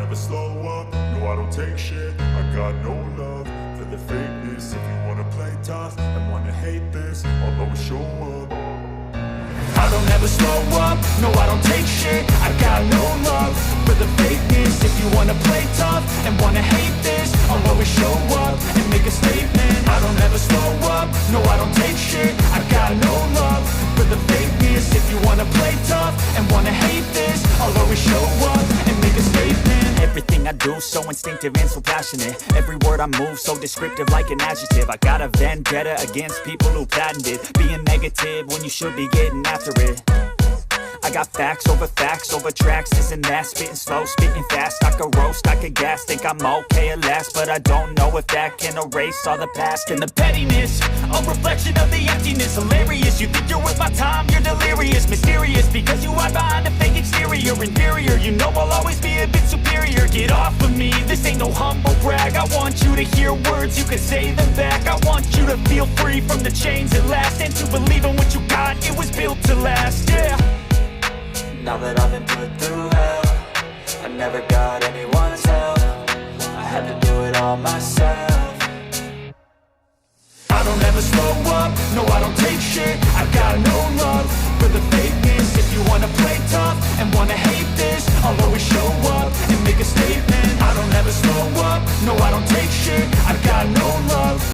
never slow up, no I don't take shit. I got no love for the fakeness. If you wanna play tough and wanna hate this, I'll always show up. I don't ever slow up, no I don't take shit. I got no love for the fakeness. If you wanna play tough and wanna hate this, I'll always show up and make a statement. I don't ever slow up, no I don't take shit. I got no love for the fakeness. If you wanna play tough and wanna hate this, I'll always show up and make a statement. Everything I do so instinctive and so passionate. Every word I move so descriptive like an adjective. I got a vendetta against people who patented being negative when you should be getting after it. I got facts over tracks, this and that. Spitting slow, spitting fast. I could roast, I could gas. Think I'm okay at last, but I don't know if that can erase all the past. And the pettiness, a reflection of the emptiness. Hilarious, you think you're worth my time, you're delirious. Mysterious, because you hide behind a fake exterior. Inferior, you know I'll always be a bit superior. Get off of me, this ain't no humble brag. I want you to hear words, you can say them back. I want you to feel free from the chains at last, and to believe in what you got, it was built to last, yeah. Now that I've been put through hell, I never got anyone's help. I had to do it all myself. I don't ever slow up, no I don't take shit.